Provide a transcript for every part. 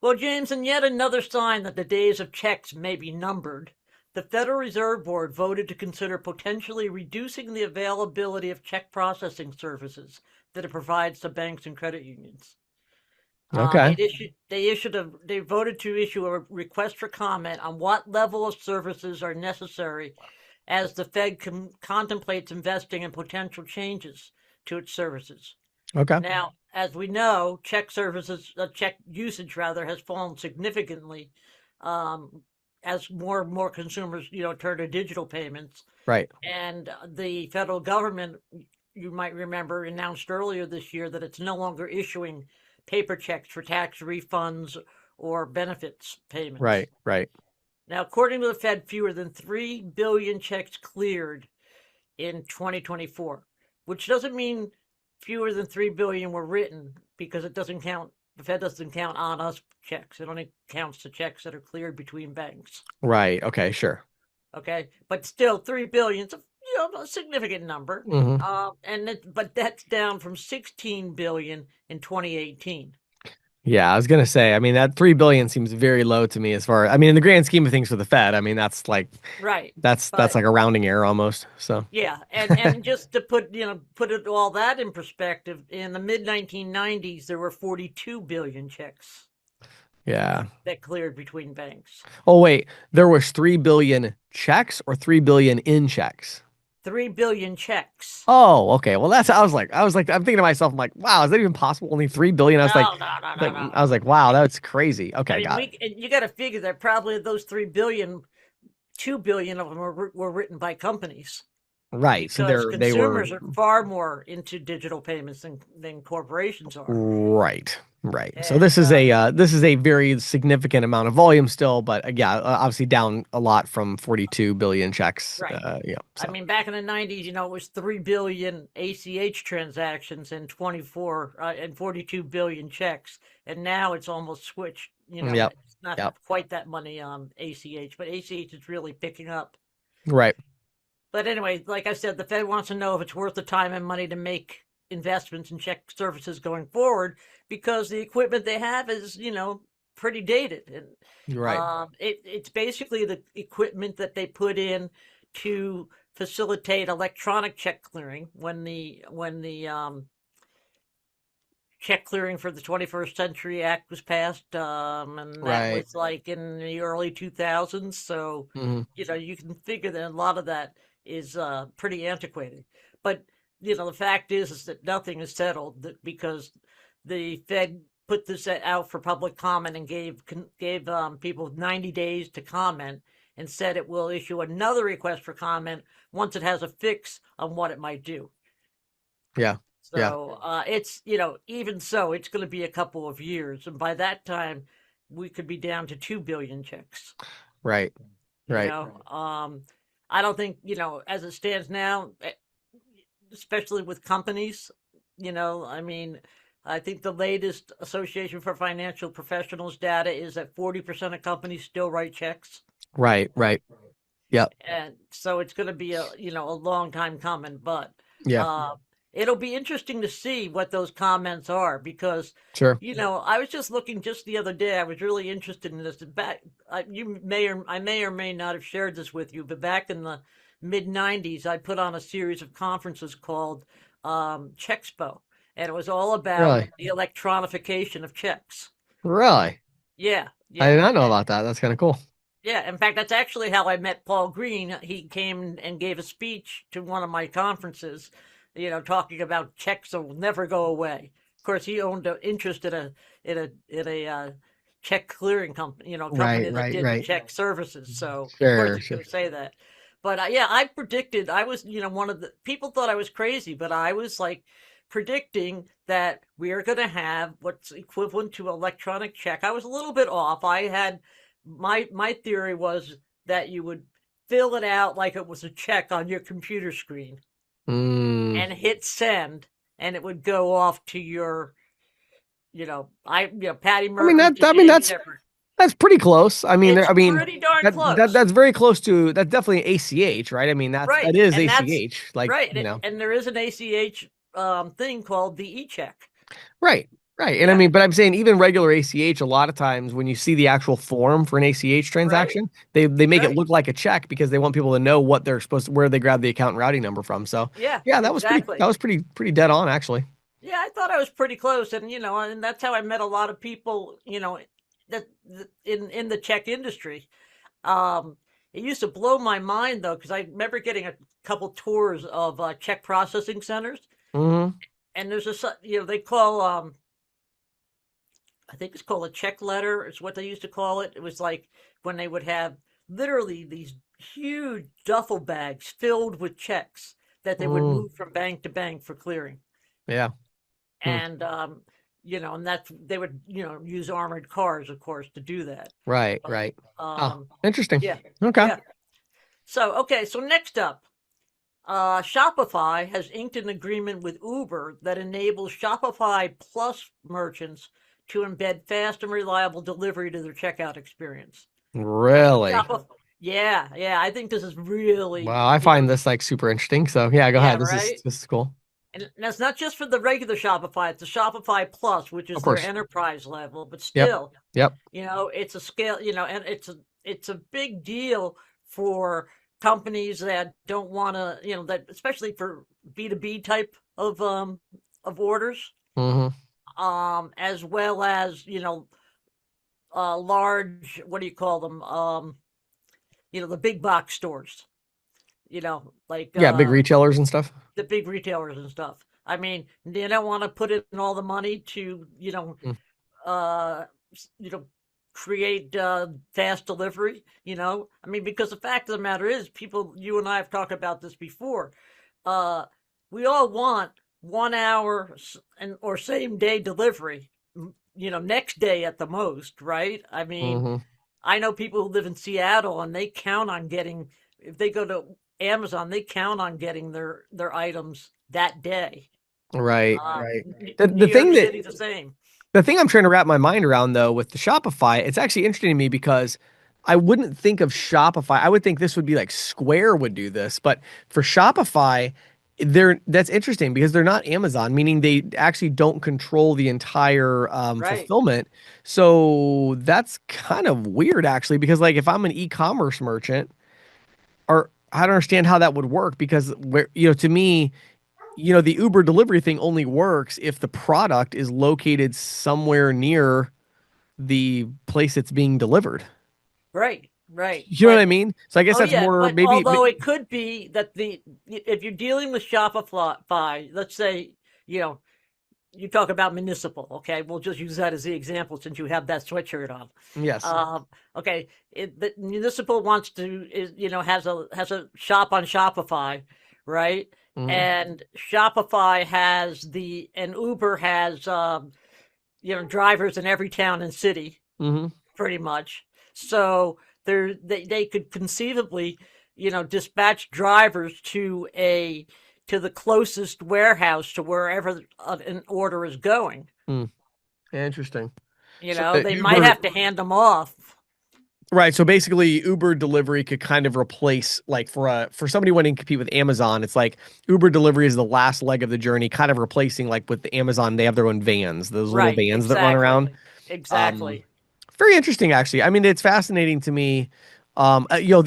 Well, James, and yet another sign that the days of checks may be numbered, the Federal Reserve Board voted to consider potentially reducing the availability of check processing services that it provides to banks and credit unions. Okay. They voted to issue a request for comment on what level of services are necessary as the Fed contemplates investing in potential changes to its services. Okay. Now, as we know, check usage rather, has fallen significantly as more and more consumers, turn to digital payments. Right. And the federal government, you might remember, announced earlier this year that it's no longer issuing paper checks for tax refunds or benefits payments. Right. Right. Now, according to the Fed, fewer than 3 billion checks cleared in 2024, which doesn't mean fewer than 3 billion were written, because it doesn't count. The Fed doesn't count on us checks. It only counts the checks that are cleared between banks. Right. Okay. Sure. Okay, but still 3 billion is a significant number. Hmm. But that's down from 16 billion in 2018. Yeah, I was gonna say, I mean, that 3 billion seems very low to me I mean, in the grand scheme of things for the Fed, I mean, that's like Right. that's But like a rounding error almost. So yeah, and just to put it all that in perspective, in the mid 1990s there were 42 billion checks yeah. that cleared between banks. Oh wait, there was 3 billion checks or 3 billion in checks? 3 billion checks. Oh, okay. Well, I was like, I'm thinking to myself, I'm like, wow, is that even possible? Only 3 billion? I was No, no, no, no, no. I was like, wow, that's crazy. I Okay, mean, got it. you got to figure that probably those 3 billion, 2 billion of them were written by companies, Right. So because they were consumers are far more into digital payments than corporations are. right. Right. So And this is a very significant amount of volume still, but yeah, obviously down a lot from 42 billion checks. right. Yeah. I So mean, back in the 90s, it was 3 billion ACH transactions and 42 billion checks. And now it's almost switched. yep. It's not Yep. quite that money ACH, but ACH is really picking up. Right. But anyway, like I said, the Fed wants to know if it's worth the time and money to make investments in check services going forward, because the equipment they have is, pretty dated. And Right. it's basically the equipment that they put in to facilitate electronic check clearing when the check clearing for the 21st Century Act was passed, and that Right. was like in the early 2000s. So, Hmm. you can figure that a lot of that is pretty antiquated. But, the fact is that nothing is settled, because the Fed put this out for public comment and gave people 90 days to comment, and said it will issue another request for comment once it has a fix on what it might do. Yeah. Yeah. So it's, even so, it's going to be a couple of years. And by that time, we could be down to 2 billion checks. Right. You Right. know, I don't think, as it stands now, especially with companies, I mean, I think the latest Association for Financial Professionals data is that 40% of companies still write checks. Right. Right. Yep. And so it's going to be a long time coming, but Yeah. uh, it'll be interesting to see what those comments are, because Sure. I was just looking just the other day. I was really interested in this. I may or may not have shared this with you, but back in the mid '90s, I put on a series of conferences called Chexpo, and it was all about Really. the electronification of checks. Really. Yeah, I did yeah. not know about that. That's kind of cool. Yeah, in fact, that's actually how I met Paul Green. He came and gave a speech to one of my conferences, talking about checks that will never go away. Of course, he owned an interest in a check clearing company, company Right. that Right. did Right. check services. So of course Sure. he's Sure. going to say that. But yeah, I predicted. I was, one of the people thought I was crazy, but I was like predicting that we are going to have what's equivalent to electronic check. I was a little bit off. I had my theory was that you would fill it out like it was a check on your computer screen Mm. and hit send, and it would go off to your, Patty I mean Murphy to mean Jamie Shepard. that's pretty close. It's pretty darn close. That's very close to that's definitely ACH, right? I mean Right. that is And that's ACH, like, right. And there is an ACH thing called the e-check. Right. Right. And I Yeah, mean, but I'm saying even regular ACH, a lot of times when you see the actual form for an ACH right, transaction, they make it right. look like a check because they want people to know what they're supposed to, where they grab the account and routing number from. So Yeah, yeah, that exactly. was pretty dead on actually. Yeah, I thought I was pretty close, and and that's how I met a lot of people, that in the Czech industry. It used to blow my mind though, because I remember getting a couple tours of check processing centers, Hmm. and there's they call I think it's called a check letter. It's what they used to call it. It was like when they would have literally these huge duffel bags filled with checks that they would Mm, move from bank to bank for clearing. yeah. Hmm. And and that's they would use armored cars, of course, to do that. Right, But right. Oh, um, interesting. yeah, Okay. yeah. So okay, so next up, Shopify has inked an agreement with Uber that enables Shopify Plus merchants to embed fast and reliable delivery to their checkout experience. So Really? Shopify, yeah, yeah, I think this is really, Wow, I find this like super interesting. So yeah, go yeah, ahead. right. This is cool. And that's not just for the regular Shopify; it's the Shopify Plus, which Of is their course. enterprise level. But Yep. still, Yep. it's a scale, and it's a big deal for companies that don't want to, that especially for B2B type of orders, Hmm. as well as large, what do you call them, the big box stores, like Yeah, big retailers and stuff. the big retailers and stuff. I mean, they don't want to put in all the money to Mm. uh, you know, create fast delivery. I mean, because the fact of the matter is, people, you and I have talked about this before. Uh, we all want 1 hour and or same day delivery. Next day at the most, right? I mean, Hmm. I know people who live in Seattle and they count on getting, if they go to Amazon, they count on getting their items that day. Right, right. New The York thing that City, the same. the thing I'm trying to wrap my mind around though with the Shopify, it's actually interesting to me because I wouldn't think of Shopify. I would think this would be like Square would do this, but for Shopify, that's interesting because they're not Amazon, meaning they actually don't control the entire Right, fulfillment. So that's kind of weird actually, because like if I'm an e-commerce merchant, or I don't understand how that would work because to me, the Uber delivery thing only works if the product is located somewhere near the place it's being delivered. right, right. You know what I But mean? So I guess oh that's yeah, more but maybe. although it could be that the if you're dealing with Shopify, let's say, you know, you talk about municipal, okay? We'll just use that as the example since you have that sweatshirt on. Yes. Okay, the municipal wants to has a shop on Shopify, right? Hmm. And Shopify and Uber has drivers in every town and city, Hmm. pretty much. So they could conceivably, dispatch drivers to the closest warehouse to wherever an order is going. Mm. Interesting. You So know, the they might Uber, have to hand them off. right? So basically, Uber delivery could kind of replace, like, for somebody wanting to compete with Amazon, it's like Uber delivery is the last leg of the journey, kind of replacing like with the Amazon, they have their own vans, those little Right, vans that run exactly. around. Exactly. Um, Very interesting, actually. I mean, it's fascinating to me.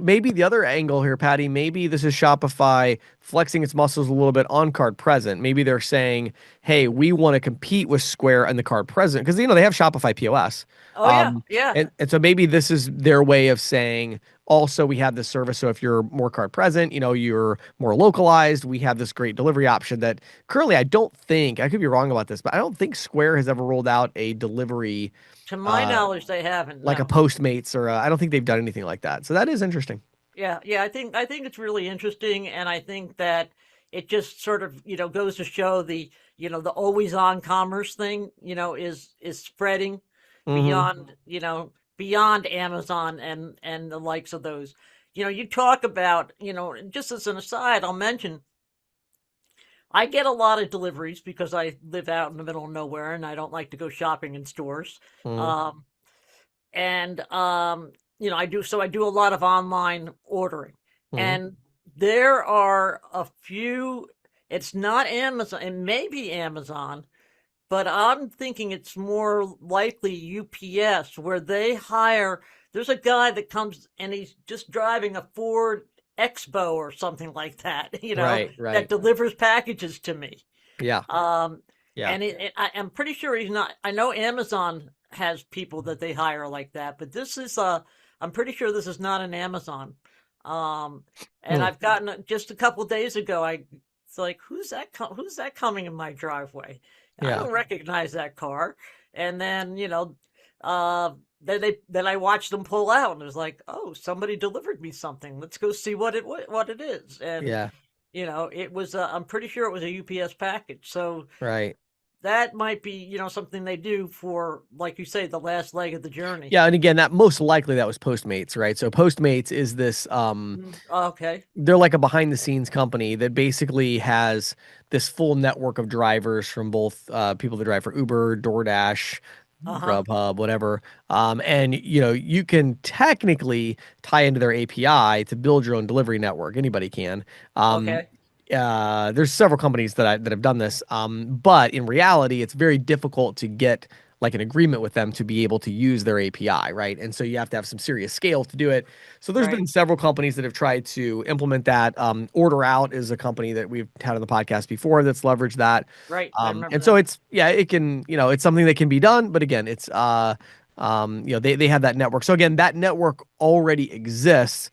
Maybe the other angle here, Patty, maybe this is Shopify flexing its muscles a little bit on card present. Maybe they're saying, hey, we want to compete with Square and the card present because, they have Shopify POS. Oh yeah, Um, yeah. and so maybe this is their way of saying, also, we have this service. So if you're more card present, you're more localized. We have this great delivery option that currently I don't think, I could be wrong about this, but I don't think Square has ever rolled out a delivery To my uh, knowledge, they haven't. like a No. Postmates or I don't think they've done anything like that. So that is interesting. Yeah, yeah. I think it's really interesting, and I think that it just sort of goes to show the always on commerce thing is spreading Hmm. beyond Amazon and the likes of those. You talk about just as an aside, I'll mention I get a lot of deliveries because I live out in the middle of nowhere and I don't like to go shopping in stores. Hmm. Um, and I do a lot of online ordering. Hmm. And there are a few, it's not Amazon, it may be Amazon, but I'm thinking it's more likely UPS, where they hire. There's a guy that comes and he's just driving a Ford Expo or something like that, Right, that right. delivers packages to me. Yeah, Um, yeah, and I'm pretty sure he's not. I know Amazon has people that they hire like that, but this is I'm pretty sure this is not an Amazon. Um, and hmm, I've gotten just a couple days ago. It's like who's that coming in my driveway? I yeah, don't recognize that car. And then uh, then I watched them pull out, and it was like, oh, somebody delivered me something. Let's go see what it is. And yeah, it was I'm pretty sure it was a UPS package. So right. that might be, something they do for, like you say, the last leg of the journey. Yeah, and again, that most likely that was Postmates, right? So Postmates is this Okay. they're like a behind the scenes company that basically has this full network of drivers from both people that drive for Uber, DoorDash, Uh-huh. Grubhub, whatever. And you can technically tie into their API to build your own delivery network. Anybody can. Um, Okay. there's several companies that have done this, but in reality, it's very difficult to get like an agreement with them to be able to use their API, right? And so you have to have some serious scale to do it. So there's Right. been several companies that have tried to implement that. Order Out is a company that we've had on the podcast before that's leveraged that. Right. I remember And so them. it's yeah, it can it's something that can be done, but again, it's they have that network. So again, that network already exists.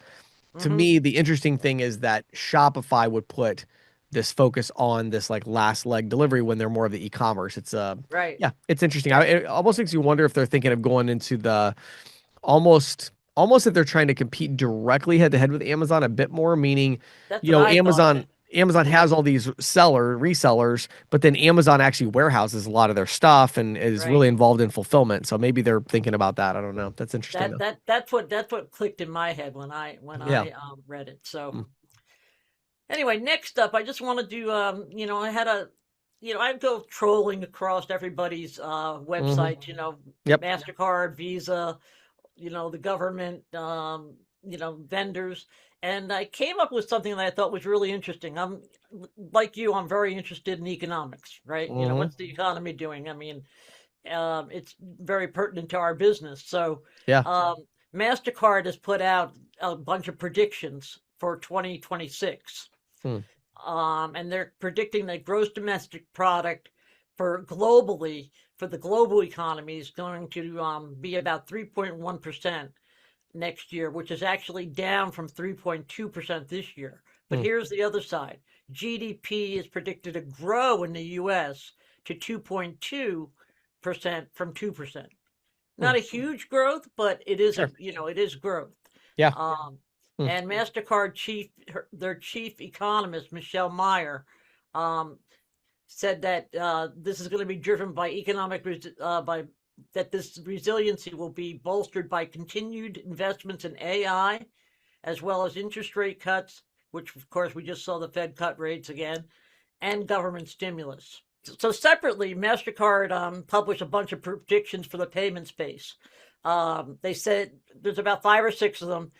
To Mm-hmm. me, the interesting thing is that Shopify would put this focus on this like last leg delivery when they're more of the e-commerce. It's Right. yeah, it's interesting. It almost makes you wonder if they're thinking of going into the almost if they're trying to compete directly head to head with Amazon a bit more, meaning, That's what I thought of it. Amazon Yeah. has all these resellers, but then Amazon actually warehouses a lot of their stuff and is Right. really involved in fulfillment. So maybe they're thinking about that. I don't know. That's interesting though. That's what clicked in my head when Yeah. I read it. So Mm. anyway, next up, I just want to do I had I go trolling across everybody's Hmm. websites, Yep. MasterCard, Visa, the government, vendors. And I came up with something that I thought was really interesting. I'm like you, I'm very interested in economics, right? Hmm. What's the economy doing? I mean, it's very pertinent to our business. So, Yeah. um, MasterCard has put out a bunch of predictions for 2026. Hmm. And they're predicting that gross domestic product for the global economy is going to be about 3.1% next year, which is actually down from 3.2% this year. But Hmm. here's the other side. GDP is predicted to grow in the US to 2.2% from 2%. Hmm. Not a huge growth, but it is Sure. it is growth. Yeah. Um, Hmm. and Mastercard their chief economist Michelle Meyer, um, said that this is going to be driven by by that this resiliency will be bolstered by continued investments in AI, as well as interest rate cuts, which of course we just saw the Fed cut rates again, and government stimulus. So separately, Mastercard published a bunch of predictions for the payment space. They said there's about five or six of them.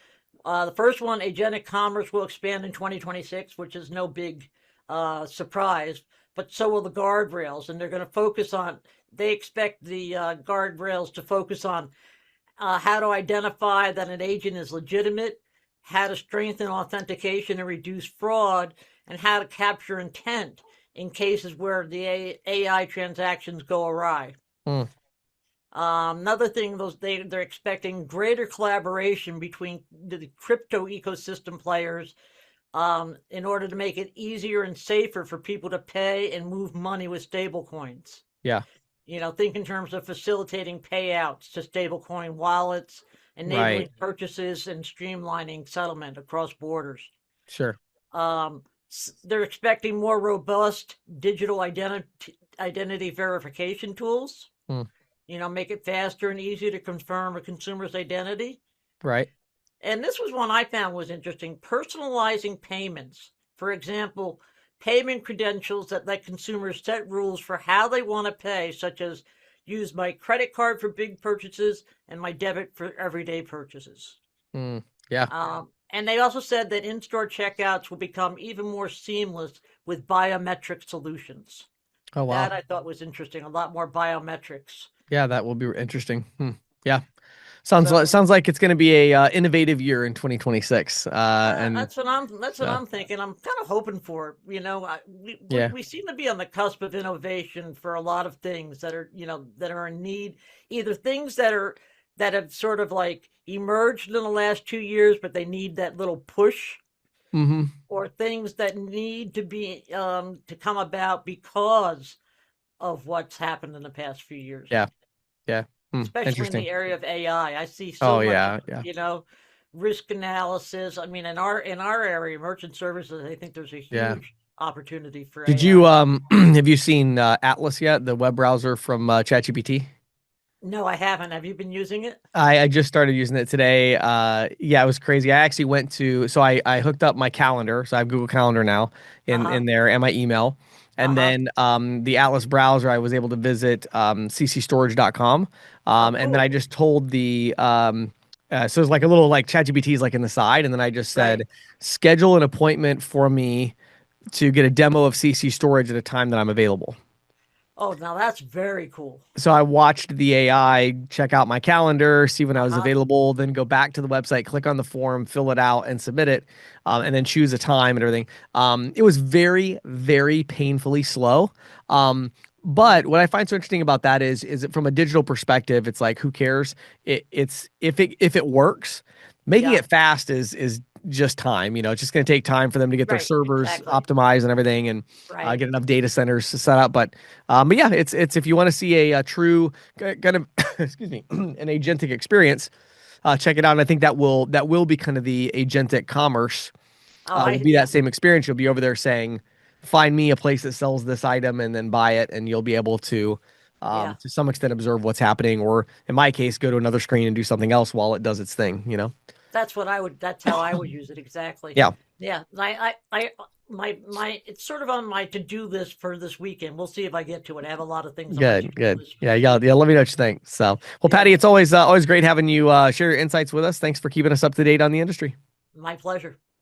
The first one, agentic commerce will expand in 2026, which is no big surprise, but so will the guardrails. And they're going to focus on, they expect the guardrails to focus on how to identify that an agent is legitimate, how to strengthen authentication and reduce fraud, and how to capture intent in cases where the AI transactions go awry. Hmm. Another thing, they're expecting greater collaboration between the crypto ecosystem players in order to make it easier and safer for people to pay and move money with stable coins. Yeah. Think in terms of facilitating payouts to stablecoin wallets, enabling Right. purchases, and streamlining settlement across borders. Sure. Um, they're expecting more robust digital identity verification tools. Hmm. Make it faster and easier to confirm a consumer's identity. Right. And this was one I found was interesting, personalizing payments. For example, payment credentials that let consumers set rules for how they want to pay, such as use my credit card for big purchases and my debit for everyday purchases. Hmm. Yeah. And they also said that in store checkouts will become even more seamless with biometric solutions. Oh wow. That I thought was interesting. A lot more biometrics. Yeah, that will be interesting. Yeah. So Sounds like it's going to be a innovative year in 2026. And that's what uh, I'm thinking. I'm kind of hoping for. yeah. We seem to be on the cusp of innovation for a lot of things that are that are in need. Either things that have sort of like emerged in the last 2 years, but they need that little push, Hmm. or things that need to be to come about because of what's happened in the past few years, Yeah. Yeah. especially in Interesting. the area of AI. I see so Oh much, yeah. Yeah. risk analysis. I mean, in our area, merchant services, I think there's a Yeah. huge opportunity for Did you AI. have you seen Atlas yet, the web browser from ChatGPT? No, I haven't. Have you been using it? I just started using it today. Yeah, it was crazy. I actually went to so I hooked up my calendar, so I have Google Calendar now Uh in huh. there and my email. Uh And huh. then the Atlas browser, I was able to visit ccstorage.com. Oh, And then I cool. just told the so it's like a little like ChatGPT is like in the side, and then I just Right. said schedule an appointment for me to get a demo of CC storage at a time that I'm available. Oh, now that's very cool. So I watched the AI check out my calendar, see when I Uh was huh. available, then go back to the website, click on the form, fill it out, and submit it, and then choose a time and everything. It was very, very painfully slow. Um, but what I find so interesting about that is it from a digital perspective, it's like who cares? It's if it works, making Yeah. it fast is just time. It's just going to take time for them to get their Right. servers Exactly. optimized and everything, and Right. get enough data centers set up. But yeah, it's if you want to see a true kind of excuse me an agentic experience, check it out. And I think that will be kind of the agentic commerce. Oh, Will I be yeah. that same experience. You'll be over there saying, "Find me a place that sells this item," and then buy it, and you'll be able Yeah. to some extent observe what's happening, or in my case, go to another screen and do something else while it does its thing. That's how I would use it exactly. Yeah, Yeah. My it's sort of on my to-do list for this weekend. We'll see if I get to it. I have a lot of things on my good, to-do good. list for Yeah, this yeah, yeah. weekend. Let me know what you think. So, well, Yeah. Patty, it's always great having you share your insights with us. Thanks for keeping us up to date on the industry. My pleasure.